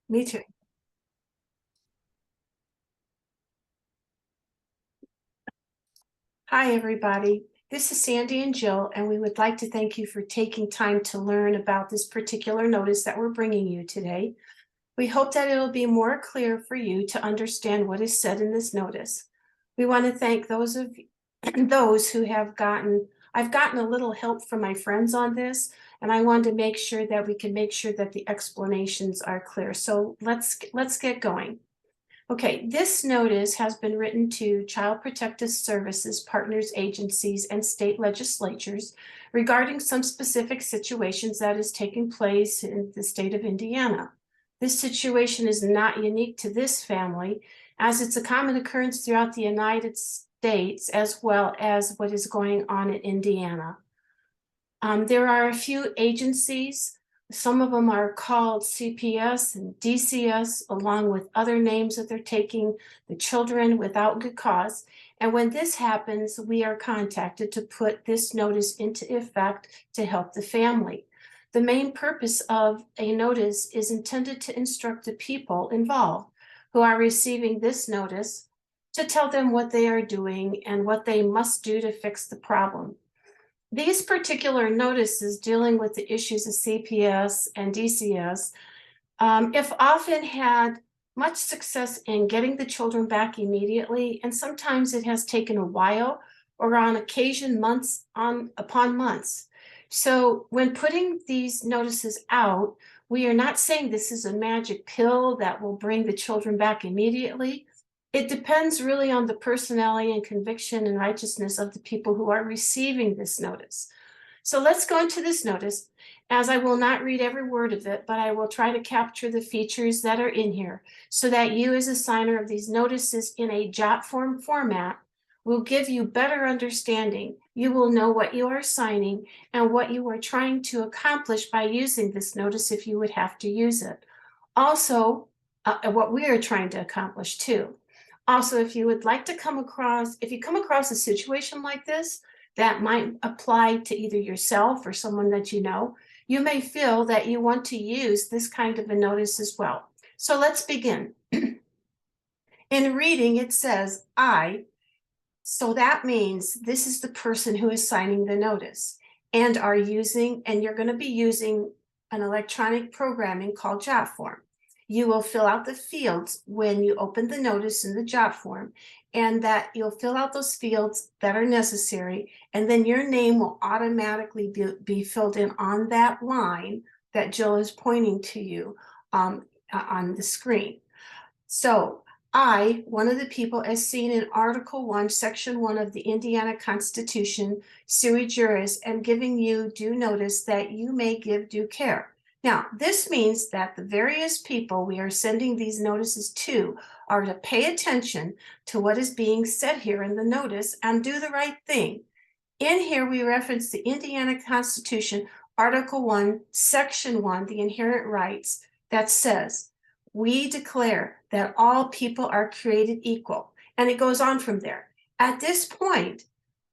Me too. Hi, everybody. This is Sandy and Jill, and we would like to thank you for taking time to learn about this particular notice that we're bringing you today. We hope that it'll be more clear for you to understand what is said in this notice. We want to thank those who have I've gotten a little help from my friends on this, and I wanted to make sure that we can make sure that the explanations are clear. So let's get going. Okay, this notice has been written to Child Protective Services, partners, agencies, and state legislatures regarding some specific situations that is taking place in the state of Indiana. This situation is not unique to this family, as it's a common occurrence throughout the United States, as well as what is going on in Indiana. There are a few agencies. Some of them are called CPS and DCS, along with other names that they're taking the children without good cause. And when this happens, we are contacted to put this notice into effect to help the family. The main purpose of a notice is intended to instruct the people involved who are receiving this notice to tell them what they are doing and what they must do to fix the problem. These particular notices dealing with the issues of CPS and DCS, if often had much success in getting the children back immediately, and sometimes it has taken a while, or on occasion months upon months. So when putting these notices out, we are not saying this is a magic pill that will bring the children back immediately. It depends really on the personality and conviction and righteousness of the people who are receiving this notice. So let's go into this notice, as I will not read every word of it, but I will try to capture the features that are in here so that you, as a signer of these notices in a jot form format, will give you better understanding. You will know what you are signing and what you are trying to accomplish by using this notice if you would have to use it. Also, what we are trying to accomplish too. Also, if you come across a situation like this that might apply to either yourself or someone that you know, you may feel that you want to use this kind of a notice as well. So let's begin. In reading, it says I, so that means this is the person who is signing the notice and you're going to be using an electronic programming called JotForm. You will fill out the fields when you open the notice in the JotForm, and that you'll fill out those fields that are necessary, and then your name will automatically be filled in on that line that Jill is pointing to you on the screen. So I, one of the people, as seen in Article 1, Section 1 of the Indiana Constitution, sui juris, am giving you due notice that you may give due care. Now, this means that the various people we are sending these notices to are to pay attention to what is being said here in the notice and do the right thing. In here, we reference the Indiana Constitution, Article 1, Section 1, the inherent rights, that says, we declare that all people are created equal. And it goes on from there. At this point,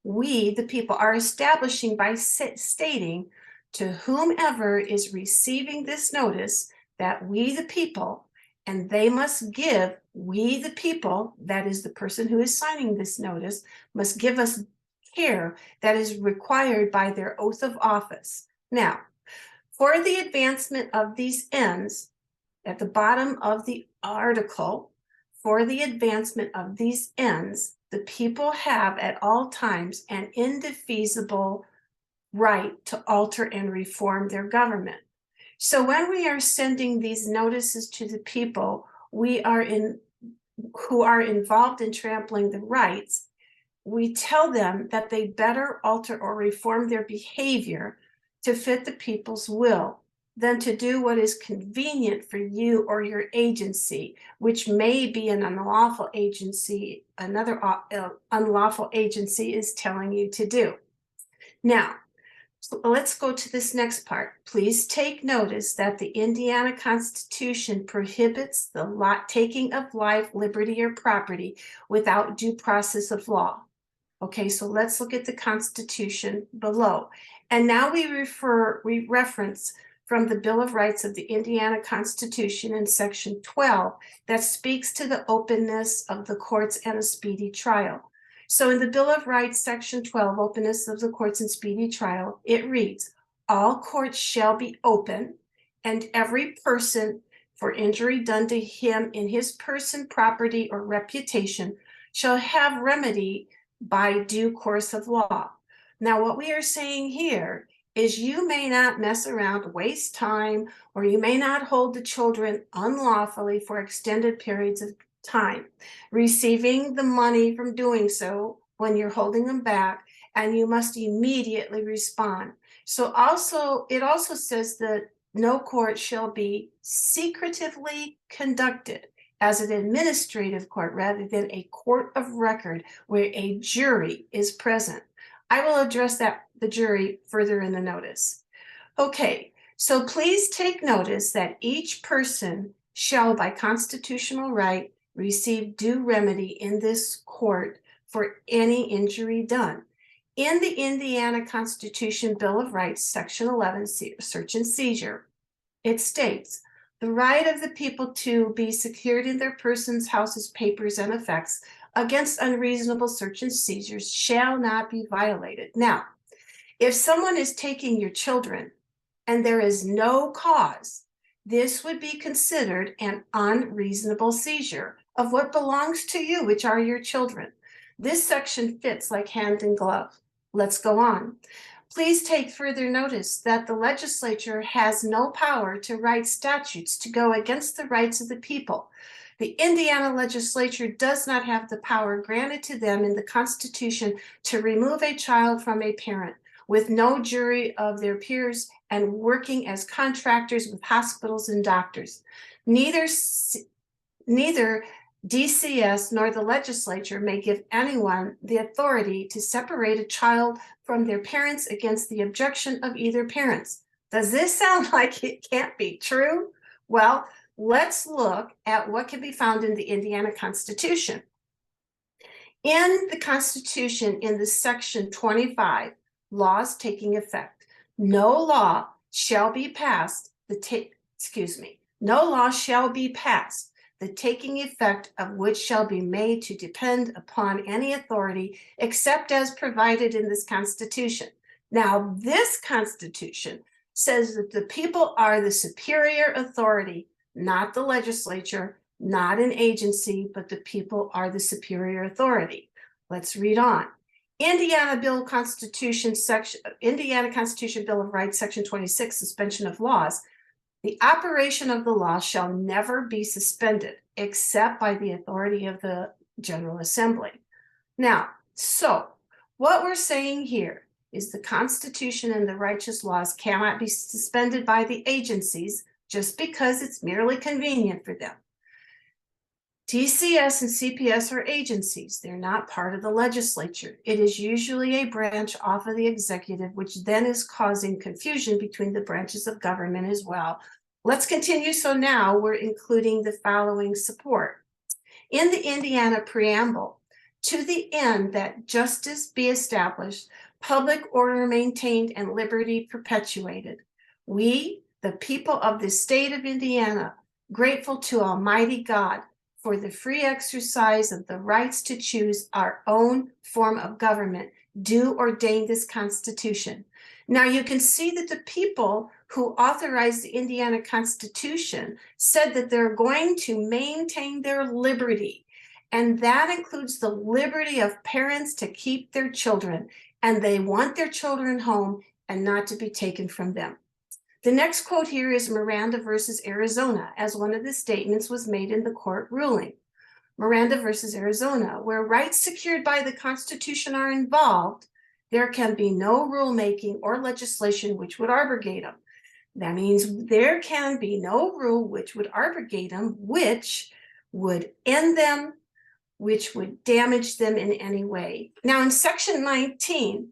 we, the people, are establishing by stating to whomever is receiving this notice that we, the people, and they must give, we, the people, that is the person who is signing this notice, must give us care that is required by their oath of office. Now, for the advancement of these ends, at the bottom of the article, for the advancement of these ends, the people have at all times an indefeasible right to alter and reform their government. So when we are sending these notices to the people who are involved in trampling the rights, we tell them that they better alter or reform their behavior to fit the people's will than to do what is convenient for you or your agency, which may be an unlawful agency, another unlawful agency is telling you to do. Now, so let's go to this next part. Please take notice that the Indiana Constitution prohibits the taking of life, liberty, or property without due process of law. Okay, so let's look at the Constitution below. And now we reference from the Bill of Rights of the Indiana Constitution in Section 12 that speaks to the openness of the courts and a speedy trial. So in the Bill of Rights, Section 12, openness of the courts and speedy trial, it reads, all courts shall be open, and every person for injury done to him in his person, property, or reputation shall have remedy by due course of law. Now, what we are saying here is you may not mess around, waste time, or you may not hold the children unlawfully for extended periods of time, receiving the money from doing so when you're holding them back, and you must immediately respond. So it also says that no court shall be secretively conducted as an administrative court rather than a court of record where a jury is present. I will address the jury further in the notice. Okay, so please take notice that each person shall by constitutional right receive due remedy in this court for any injury done. In the Indiana Constitution Bill of Rights, Section 11, search and seizure, it states, the right of the people to be secured in their persons, houses, papers, and effects against unreasonable search and seizures shall not be violated. Now, if someone is taking your children and there is no cause, this would be considered an unreasonable seizure of what belongs to you, which are your children. This section fits like hand in glove. Let's go on. Please take further notice that the legislature has no power to write statutes to go against the rights of the people. The Indiana legislature does not have the power granted to them in the Constitution to remove a child from a parent with no jury of their peers and working as contractors with hospitals and doctors. Neither DCS nor the legislature may give anyone the authority to separate a child from their parents against the objection of either parents. Does this sound like it can't be true? Well, let's look at what can be found in the Indiana Constitution. In the Constitution, in the section 25, laws taking effect, no law shall be passed, no law shall be passed, the taking effect of which shall be made to depend upon any authority except as provided in this Constitution. Now, this Constitution says that the people are the superior authority, not the legislature, not an agency, but the people are the superior authority. Let's read on. Indiana Constitution Bill of Rights, Section 26, suspension of laws. The operation of the law shall never be suspended except by the authority of the General Assembly. Now, so what we're saying here is the Constitution and the righteous laws cannot be suspended by the agencies just because it's merely convenient for them. TCS and CPS are agencies. They're not part of the legislature. It is usually a branch off of the executive, which then is causing confusion between the branches of government as well. Let's continue. So now we're including the following support. In the Indiana preamble, to the end that justice be established, public order maintained, and liberty perpetuated, we, the people of the state of Indiana, grateful to Almighty God for the free exercise of the rights to choose our own form of government, do ordain this Constitution. Now you can see that the people who authorized the Indiana Constitution said that they're going to maintain their liberty. And that includes the liberty of parents to keep their children, and they want their children home and not to be taken from them. The next quote here is Miranda versus Arizona, as one of the statements was made in the court ruling. Miranda versus Arizona, where rights secured by the Constitution are involved, there can be no rulemaking or legislation which would abrogate them. That means there can be no rule which would abrogate them, which would end them, which would damage them in any way. Now in section 19,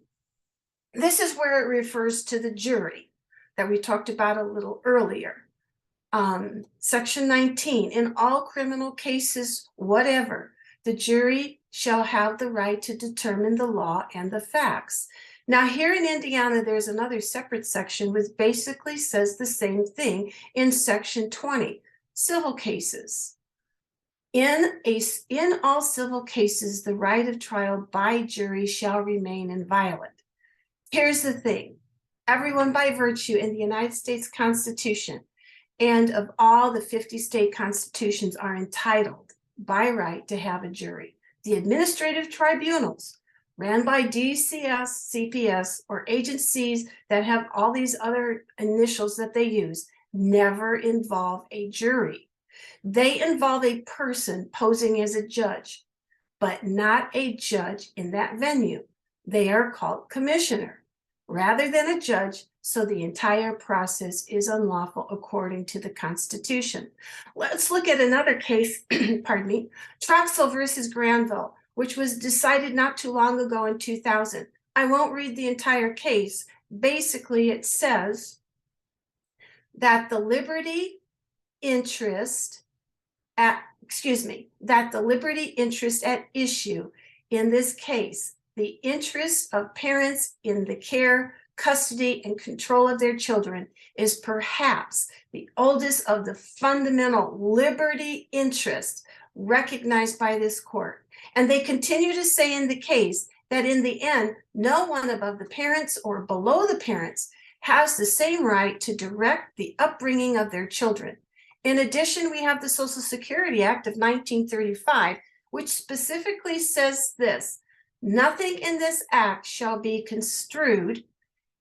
this is where it refers to the jury that we talked about a little earlier. Section 19, in all criminal cases, whatever, the jury shall have the right to determine the law and the facts. Now, here in Indiana, there's another separate section which basically says the same thing in section 20, civil cases. In all civil cases, the right of trial by jury shall remain inviolate. Here's the thing. Everyone by virtue in the United States Constitution and of all the 50 state constitutions are entitled by right to have a jury. The administrative tribunals ran by DCS, CPS, or agencies that have all these other initials that they use never involve a jury. They involve a person posing as a judge, but not a judge in that venue. They are called commissioner rather than a judge, so the entire process is unlawful according to the Constitution. Let's look at another case, pardon me, Troxel versus Granville, which was decided not too long ago in 2000. I won't read the entire case. Basically, it says that the liberty interest at issue in this case, the interest of parents in the care, custody, and control of their children is perhaps the oldest of the fundamental liberty interests recognized by this court. And they continue to say in the case that in the end, no one above the parents or below the parents has the same right to direct the upbringing of their children. In addition, we have the Social Security Act of 1935, which specifically says this: nothing in this act shall be construed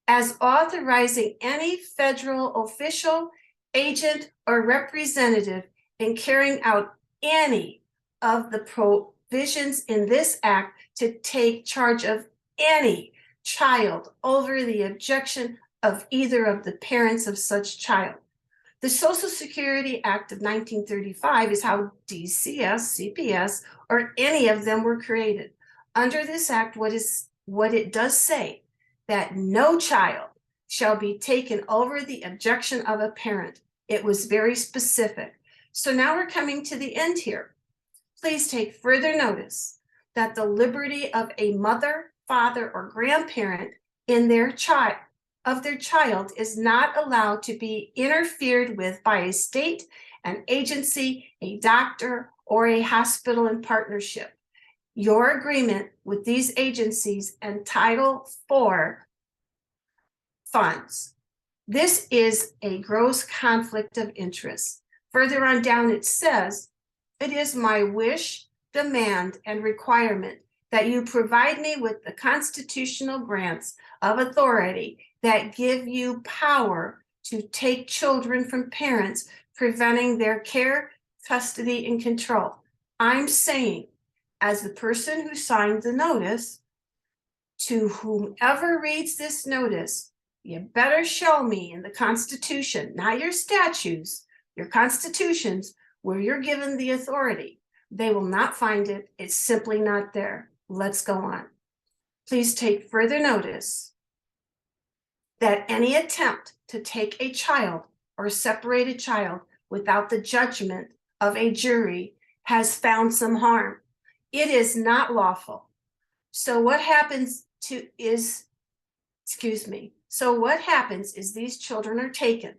as authorizing any federal official, agent, or representative in carrying out any of the provisions in this act to take charge of any child over the objection of either of the parents of such child. The Social Security Act of 1935 is how DCS, CPS, or any of them were created. Under this act, what it does say, that no child shall be taken over the objection of a parent. It was very specific. So now we're coming to the end here. Please take further notice that the liberty of a mother, father, or grandparent in their child is not allowed to be interfered with by a state, an agency, a doctor, or a hospital in partnership. Your agreement with these agencies entitle for funds. This is a gross conflict of interest. Further on down, it says, it is my wish, demand, and requirement that you provide me with the constitutional grants of authority that give you power to take children from parents, preventing their care, custody, and control. I'm saying, as the person who signed the notice, to whomever reads this notice, you better show me in the Constitution, not your statutes, your constitutions, where you're given the authority. They will not find it. It's simply not there. Let's go on. Please take further notice that any attempt to take a child or separate a child without the judgment of a jury has found some harm. It is not lawful. So what happens is these children are taken.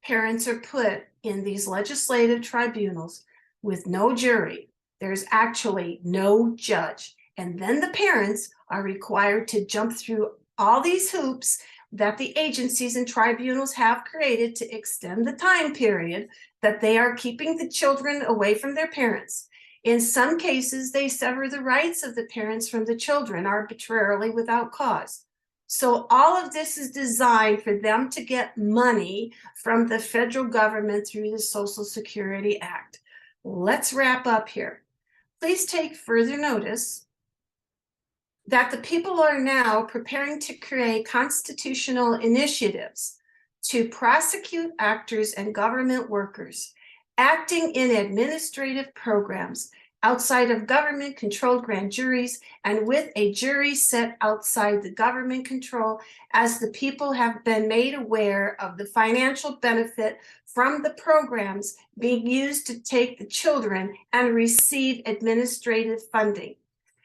Parents are put in these legislative tribunals with no jury. There's actually no judge. And then the parents are required to jump through all these hoops that the agencies and tribunals have created to extend the time period that they are keeping the children away from their parents. In some cases, they sever the rights of the parents from the children arbitrarily without cause. So all of this is designed for them to get money from the federal government through the Social Security Act. Let's wrap up here. Please take further notice that the people are now preparing to create constitutional initiatives to prosecute actors and government workers acting in administrative programs outside of government-controlled grand juries and with a jury set outside the government control, as the people have been made aware of the financial benefit from the programs being used to take the children and receive administrative funding.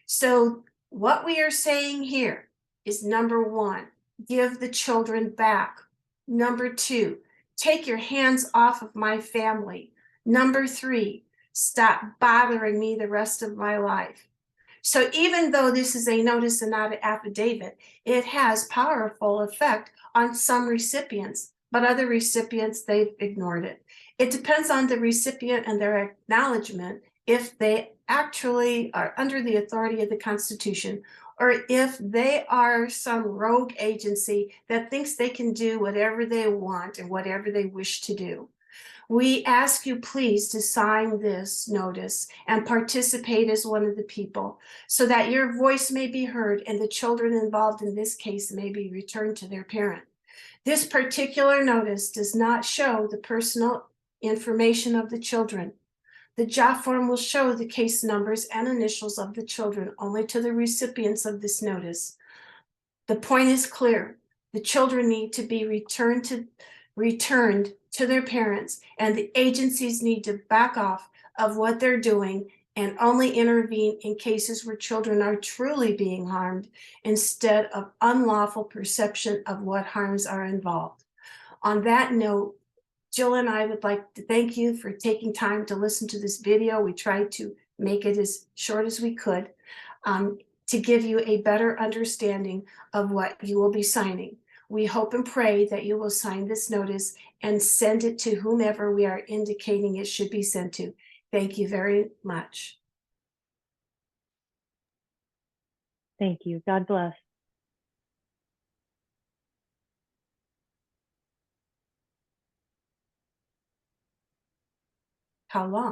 So what we are saying here is number 1, give the children back. Number 2, take your hands off of my family. Number 3, stop bothering me the rest of my life. So even though this is a notice and not an affidavit, it has powerful effect on some recipients, but other recipients, they've ignored it. It depends on the recipient and their acknowledgement if they actually are under the authority of the Constitution, or if they are some rogue agency that thinks they can do whatever they want and whatever they wish to do. We ask you please to sign this notice and participate as one of the people so that your voice may be heard and the children involved in this case may be returned to their parent. This particular notice does not show the personal information of the children. The job form will show the case numbers and initials of the children only to the recipients of this notice. The point is clear. The children need to be returned to their parents, and the agencies need to back off of what they're doing and only intervene in cases where children are truly being harmed instead of unlawful perception of what harms are involved. On that note, Jill and I would like to thank you for taking time to listen to this video. We tried to make it as short as we could to give you a better understanding of what you will be signing. We hope and pray that you will sign this notice and send it to whomever we are indicating it should be sent to. Thank you very much. Thank you. God bless. How long?